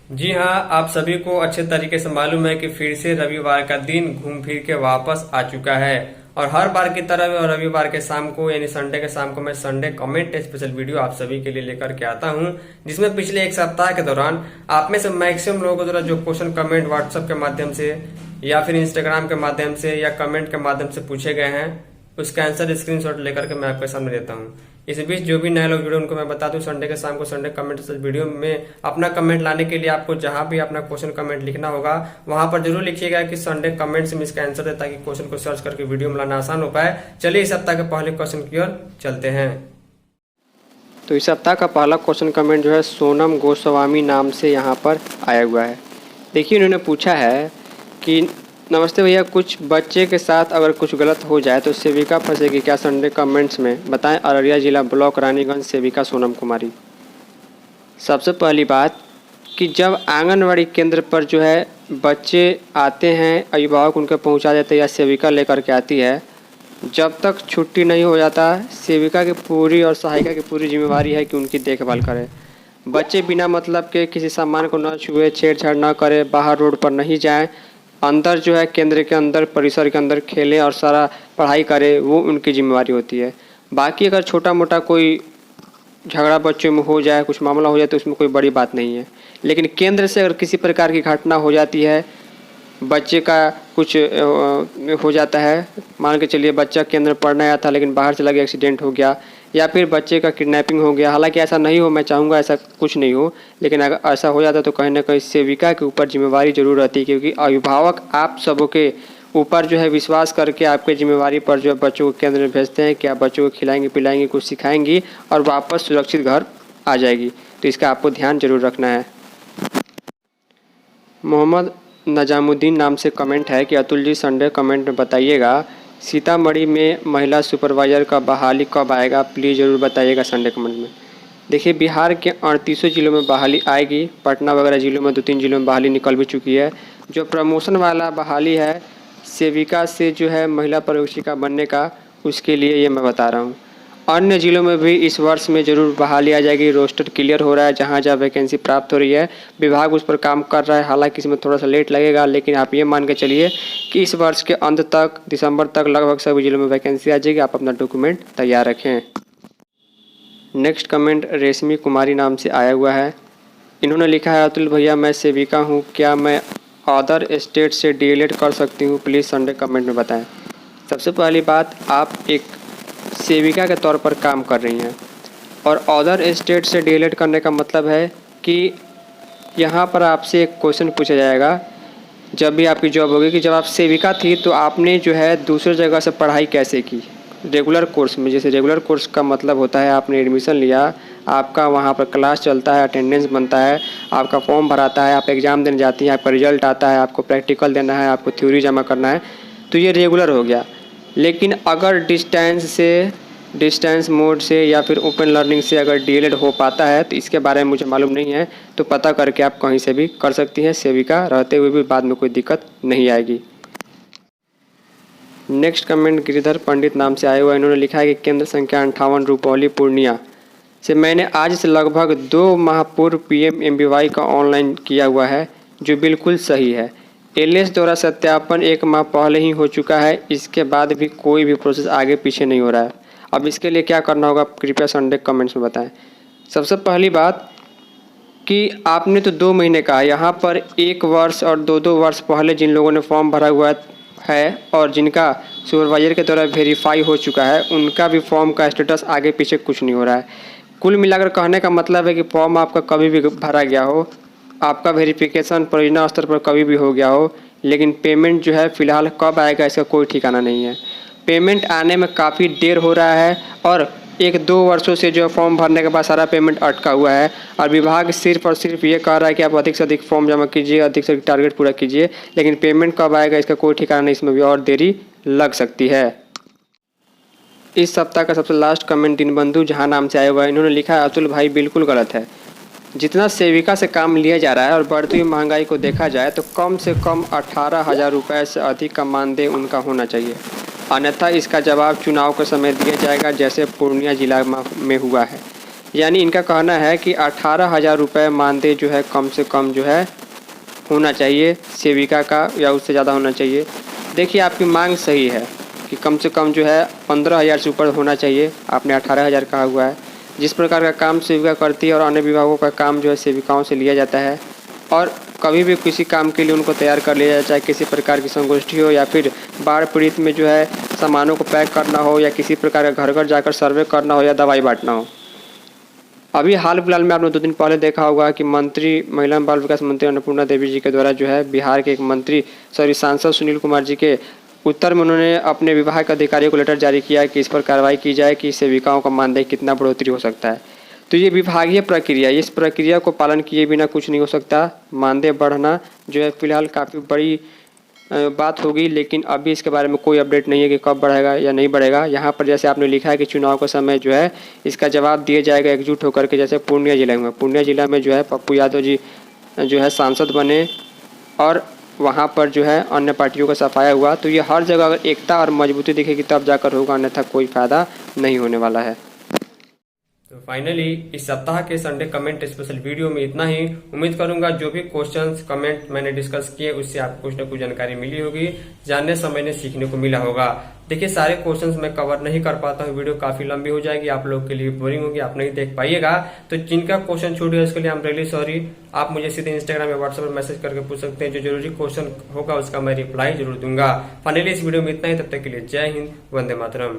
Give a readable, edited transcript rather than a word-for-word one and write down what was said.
जी हाँ, आप सभी को अच्छे तरीके से मालूम है कि फिर से रविवार का दिन घूम फिर के वापस आ चुका है। और हर बार की तरह रविवार के शाम को यानी संडे के शाम को मैं संडे कमेंट स्पेशल वीडियो आप सभी के लिए लेकर के आता हूं, जिसमें पिछले एक सप्ताह के दौरान आप में से मैक्सिमम लोगों के द्वारा जो क्वेश्चन कमेंट व्हाट्सएप के माध्यम से या फिर इंस्टाग्राम के माध्यम से या कमेंट के माध्यम से पूछे गए हैं, उसका आंसर स्क्रीनशॉट लेकर के मैं आपके सामने देता हूँ। इस बीच जो भी नए लोग जुड़े उनको मैं बता दूं, संडे के शाम को संडे कमेंट वीडियो में अपना कमेंट लाने के लिए आपको जहां भी अपना क्वेश्चन कमेंट लिखना होगा वहां पर जरूर लिखिएगा कि संडे कमेंट्स में इसका आंसर दे, ताकि क्वेश्चन को सर्च करके वीडियो में लाना आसान हो पाए। चलिए इस सप्ताह के पहले क्वेश्चन की ओर चलते हैं। तो इस सप्ताह का पहला क्वेश्चन कमेंट जो है सोनम गोस्वामी नाम से यहाँ पर आया हुआ है। देखिए, उन्होंने पूछा है कि नमस्ते भैया, कुछ बच्चे के साथ अगर कुछ गलत हो जाए तो सेविका फंसेगी क्या? संडे कमेंट्स में बताएं। अररिया जिला ब्लॉक रानीगंज सेविका सोनम कुमारी। सबसे पहली बात कि जब आंगनवाड़ी केंद्र पर जो है बच्चे आते हैं, अभिभावक उनके पहुंचा देते हैं या सेविका लेकर के आती है, जब तक छुट्टी नहीं हो जाता, सेविका की पूरी और सहायिका की पूरी जिम्मेवारी है कि उनकी देखभाल करे। बच्चे बिना मतलब के किसी सामान को न छुए, छेड़छाड़ न करे, बाहर रोड पर नहीं जाएं, अंदर जो है केंद्र के अंदर परिसर के अंदर खेलें और सारा पढ़ाई करे, वो उनकी जिम्मेवारी होती है। बाकी अगर छोटा मोटा कोई झगड़ा बच्चों में हो जाए, कुछ मामला हो जाए तो उसमें कोई बड़ी बात नहीं है। लेकिन केंद्र से अगर किसी प्रकार की घटना हो जाती है, बच्चे का कुछ हो जाता है, मान के चलिए बच्चा केंद्र पढ़ने आया था लेकिन बाहर चला गया, एक्सीडेंट हो गया, या फिर बच्चे का किडनैपिंग हो गया, हालांकि ऐसा नहीं हो, मैं चाहूँगा ऐसा कुछ नहीं हो, लेकिन अगर ऐसा हो जाता तो कहीं ना कहीं सेविका के ऊपर जिम्मेवारी जरूर रहती है, क्योंकि अभिभावक आप सबों के ऊपर जो है विश्वास करके आपके जिम्मेवारी पर जो है बच्चों को केंद्र में भेजते हैं कि आप बच्चों को खिलाएंगी पिलाएंगी, कुछ सिखाएंगी और वापस सुरक्षित घर आ जाएगी। तो इसका आपको ध्यान जरूर रखना है। मोहम्मद नजामुद्दीन नाम से कमेंट है कि अतुल जी, संडे कमेंट में बताइएगा सीतामढ़ी में महिला सुपरवाइज़र का बहाली कब आएगा, प्लीज़ ज़रूर बताइएगा संडे कमेंट में। देखिए, बिहार के 38 जिलों में बहाली आएगी, पटना वगैरह जिलों में 2-3 जिलों में बहाली निकल भी चुकी है। जो प्रमोशन वाला बहाली है सेविका से जो है महिला पर्यवेक्षिका बनने का, उसके लिए ये मैं बता रहा हूँ। अन्य जिलों में भी इस वर्ष में ज़रूर बहाली आ जाएगी। रोस्टर क्लियर हो रहा है, जहाँ जहाँ वैकेंसी प्राप्त हो रही है विभाग उस पर काम कर रहा है। हालांकि इसमें थोड़ा सा लेट लगेगा, लेकिन आप ये मान के चलिए कि इस वर्ष के अंत तक, दिसंबर तक लगभग सभी जिलों में वैकेंसी आ जाएगी। आप अपना डॉक्यूमेंट तैयार रखें। नेक्स्ट कमेंट रेशमी कुमारी नाम से आया हुआ है। इन्होंने लिखा है, अतुल भैया मैं सेविका हूँ, क्या मैं अदर स्टेट से डीएलएड कर सकती हूँ? प्लीज़ संडे कमेंट में बताएं। सबसे पहली बात, आप एक सेविका के तौर पर काम कर रही हैं और अदर स्टेट से डीएलएड करने का मतलब है कि यहाँ पर आपसे एक क्वेश्चन पूछा जाएगा जब भी आपकी जॉब होगी कि जब आप सेविका थी तो आपने जो है दूसरी जगह से पढ़ाई कैसे की, रेगुलर कोर्स में। जैसे रेगुलर कोर्स का मतलब होता है आपने एडमिशन लिया, आपका वहाँ पर क्लास चलता है, अटेंडेंस बनता है, आपका फॉर्म भराता है, आप एग्ज़ाम देने जाती हैं, आपका रिजल्ट आता है, आपको प्रैक्टिकल देना है, आपको थ्योरी जमा करना है, तो ये रेगुलर हो गया। लेकिन अगर डिस्टेंस मोड से या फिर ओपन लर्निंग से अगर डीएलएड हो पाता है, तो इसके बारे में मुझे मालूम नहीं है, तो पता करके आप कहीं से भी कर सकती हैं। सेविका रहते हुए भी बाद में कोई दिक्कत नहीं आएगी। नेक्स्ट कमेंट गिरिधर पंडित नाम से आया हुआ। इन्होंने लिखा है कि केंद्र संख्या 58 रुपौली पूर्णिया से मैंने आज से लगभग 2 माह पूर्व PMMBY का ऑनलाइन किया हुआ है, जो बिल्कुल सही है। एलएस द्वारा सत्यापन 1 माह पहले ही हो चुका है, इसके बाद भी कोई भी प्रोसेस आगे पीछे नहीं हो रहा है। अब इसके लिए क्या करना होगा, कृपया संडे कमेंट्स में बताएं। सबसे पहली बात कि आपने तो 2 महीने कहा, यहाँ पर 1 वर्ष और 2-2 वर्ष पहले जिन लोगों ने फॉर्म भरा हुआ है और जिनका सुपरवाइजर के द्वारा वेरीफाई हो चुका है, उनका भी फॉर्म का स्टेटस आगे पीछे कुछ नहीं हो रहा है। कुल मिलाकर कहने का मतलब है कि फॉर्म आपका कभी भी भरा गया हो, आपका वेरिफिकेशन परियोजना स्तर पर कभी भी हो गया हो, लेकिन पेमेंट जो है फ़िलहाल कब आएगा इसका कोई ठिकाना नहीं है। पेमेंट आने में काफ़ी देर हो रहा है और 1-2 वर्षों से जो फॉर्म भरने के बाद सारा पेमेंट अटका हुआ है और विभाग सिर्फ और सिर्फ ये कह रहा है कि आप अधिक से अधिक फॉर्म जमा कीजिए, अधिक से अधिक टारगेट पूरा कीजिए, लेकिन पेमेंट कब आएगा इसका कोई ठिकाना नहीं, इसमें भी और देरी लग सकती है। इस सप्ताह का सबसे लास्ट कमेंट दीनबंधु जहाँ नाम से आया हुआ है। इन्होंने लिखा है, अतुल भाई बिल्कुल गलत है। जितना सेविका से काम लिया जा रहा है और बढ़ती हुई महंगाई को देखा जाए तो कम से कम 18,000 रुपये से अधिक का मानदेय उनका होना चाहिए, अन्यथा इसका जवाब चुनाव के समय दिया जाएगा, जैसे पूर्णिया जिला में हुआ है। यानी इनका कहना है कि 18,000 रुपये मानदेय जो है कम से कम जो है होना चाहिए सेविका का, या उससे ज़्यादा होना चाहिए। देखिए आपकी मांग सही है कि कम से कम जो है 15,000 से ऊपर होना चाहिए, आपने 18,000 कहा हुआ है। जिस प्रकार का काम सेविका करती है और अन्य विभागों का काम जो है सेविकाओं से लिया जाता है, और कभी भी किसी काम के लिए उनको तैयार कर लिया जाए, चाहे किसी प्रकार की संगोष्ठी हो या फिर बाढ़ पीड़ित में जो है सामानों को पैक करना हो, या किसी प्रकार का घर घर जाकर सर्वे करना हो, या दवाई बांटना हो। अभी हाल फिलहाल में आपने 2 दिन पहले देखा होगा कि मंत्री महिला एवं बाल विकास मंत्री अन्नपूर्णा देवी जी के द्वारा जो है बिहार के एक मंत्री सांसद सुनील कुमार जी के उत्तर में उन्होंने अपने विभाग के अधिकारियों को लेटर जारी किया कि इस पर कार्रवाई की जाए कि सेविकाओं का मानदेय कितना बढ़ोतरी हो सकता है। तो ये विभागीय प्रक्रिया, इस प्रक्रिया को पालन किए बिना कुछ नहीं हो सकता। मानदेय बढ़ना जो है फिलहाल काफ़ी बड़ी बात होगी, लेकिन अभी इसके बारे में कोई अपडेट नहीं है कि कब बढ़ेगा या नहीं बढ़ेगा। यहाँ पर जैसे आपने लिखा है कि चुनाव के समय जो है इसका जवाब दिया जाएगा एकजुट होकर के। जैसे पूर्णिया जिला में जो है पप्पू यादव जी जो है सांसद बने और वहाँ पर जो है अन्य पार्टियों का सफाया हुआ, तो ये हर जगह अगर एकता और मजबूती दिखेगी तब जाकर होगा, अन्यथा कोई फायदा नहीं होने वाला है। तो फाइनली इस सप्ताह के संडे कमेंट स्पेशल वीडियो में इतना ही। उम्मीद करूंगा जो भी क्वेश्चंस कमेंट मैंने डिस्कस किए उससे आपको कुछ न कुछ जानकारी मिली होगी, जानने समझने सीखने को मिला होगा। देखिए सारे क्वेश्चंस मैं कवर नहीं कर पाता हूँ, वीडियो काफी लंबी हो जाएगी, आप लोग के लिए बोरिंग होगी, आप नहीं देख पाइएगा। तो जिनका क्वेश्चन छूट गया उसके लिए आई एम रियली सॉरी। आप मुझे सीधे इंस्टाग्राम या व्हाट्सएप पर मैसेज करके पूछ सकते हैं, जो जरूरी क्वेश्चन होगा उसका मैं रिप्लाई जरूर दूंगा। फाइनली इस वीडियो में इतना ही, तब तक के लिए जय हिंद, वंदे मातरम।